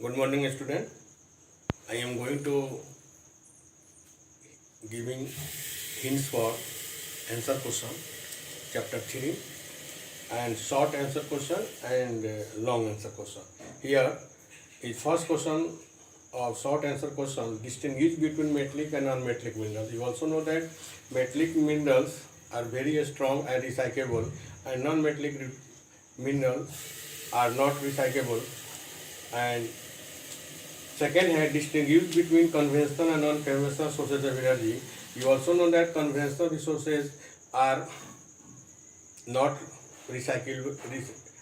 Good morning, student. I am going to giving hints for answer question, chapter 3, and short answer question and long answer question. Here is first question of short answer question: distinguish between metallic and non-metallic minerals. You also know that metallic minerals are very strong and recyclable, and non-metallic minerals are not recyclable. And second hand, distinguish between conventional and non-conventional sources of energy. You also know that conventional resources are not recyclable,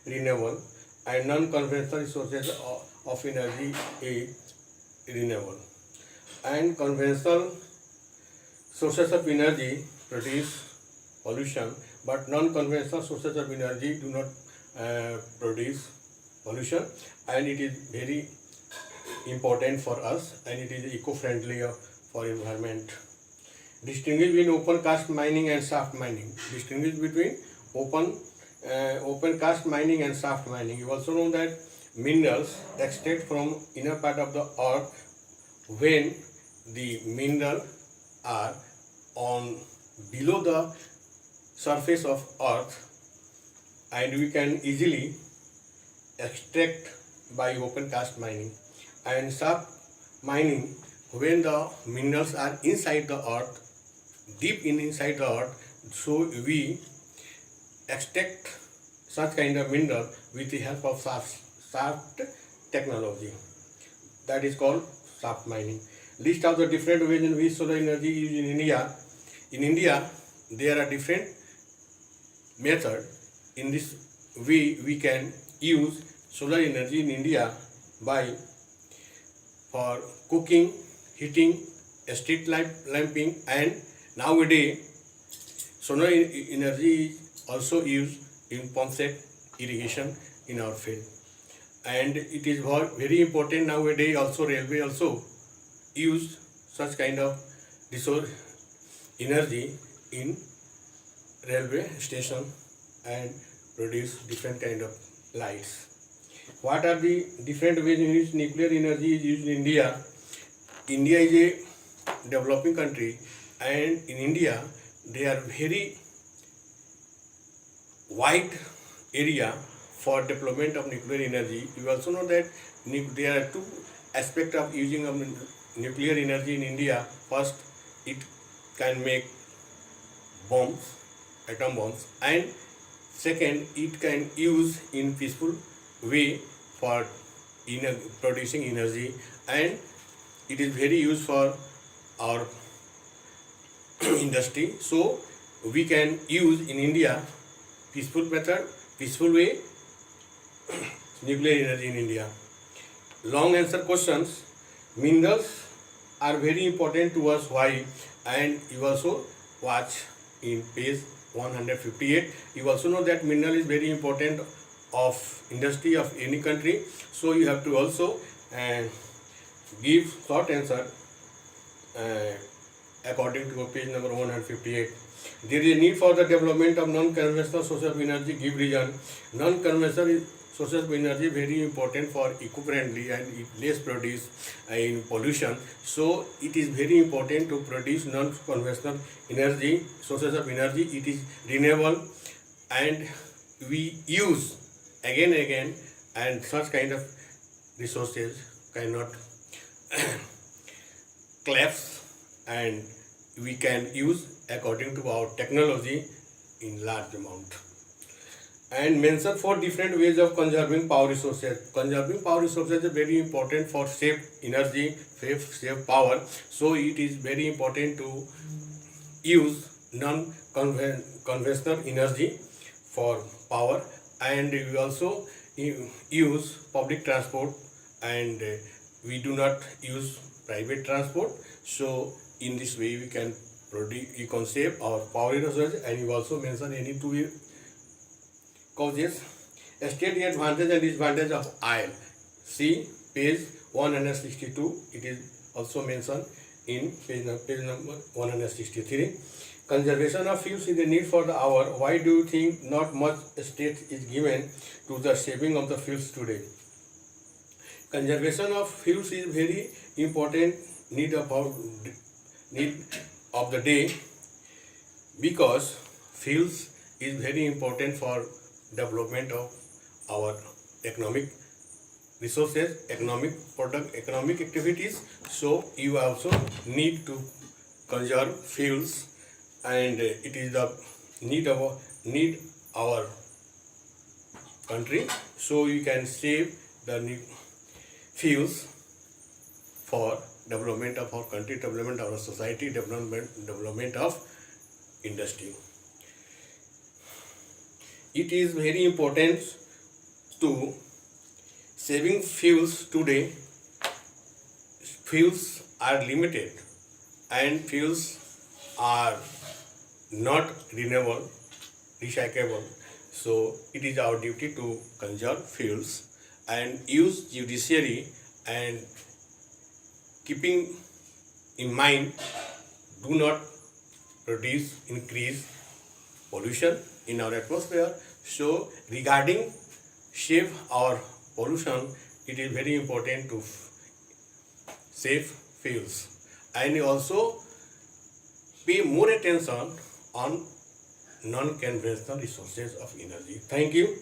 renewable, and non-conventional resources of energy is renewable. And conventional sources of energy produce pollution, but non-conventional sources of energy do not produce pollution, and it is very important for us, and it is eco-friendly for environment. Distinguish between open cast mining and shaft mining. Distinguish between open cast mining and shaft mining. You also know that minerals extract from inner part of the earth. When the mineral are on below the surface of earth, and we can easily extract by open cast mining. And shaft mining, when the minerals are inside the earth, deep inside the earth, so we extract such kind of mineral with the help of shaft technology. That is called shaft mining. List of the different ways in which solar energy is used in India. In India, there are different methods. In this way, we can use solar energy in India by for cooking, heating, street lamping, and nowadays solar energy is also used in pump set irrigation in our field. And it is very important nowadays. Also, railway also use such kind of resource energy in railway station and produce different kind of lights. What are the different ways in which nuclear energy is used in India? India is a developing country, and in India there are very wide area for development of nuclear energy. You also know that there are two aspects of using of nuclear energy in India. First, it can make bombs, atom bombs, and second, it can use in peaceful way for producing energy, and it is very used for our industry. So we can use in India peaceful way nuclear energy in India. Long answer questions. Minerals are very important to us. Why? And you also watch in page 158. You also know that mineral is very important of industry of any country. So you have to also give short answer according to page number 158. There is a need for the development of non-conventional sources of energy. Give reason. Non-conventional sources of energy very important for eco-friendly and it less produce in pollution. So it is very important to produce non-conventional energy sources of energy. It is renewable and we use again and again, and such kind of resources cannot collapse, and we can use according to our technology in large amount. And mention 4 different ways of conserving power resources. Conserving power resources is very important for save energy, save power. So it is very important to use non-conventional energy for power, and we also use public transport, and we do not use private transport. So in this way we can save our power resources. And you also mention any two causes. State the advantage and disadvantage of oil. See page 162. It is also mentioned in page number 163. Conservation of fuels is the need for the hour. Why do you think not much state is given to the saving of the fuels today? conservation of fuels is very important need need of the day, because fuels is very important for development of our economic resources, economic product, economic activities. So you also need to conserve fuels, and it is the need our country, so you can save the fuels for development of our country, development of our society, development of industry. It is very important to saving fuels today. Fuels are limited and fuels are not renewable, recyclable. So it is our duty to conserve fuels and use judiciary, and keeping in mind, do not increase pollution in our atmosphere. So regarding save our pollution, it is very important to save fuels, and also pay more attention on non-conventional resources of energy. Thank you.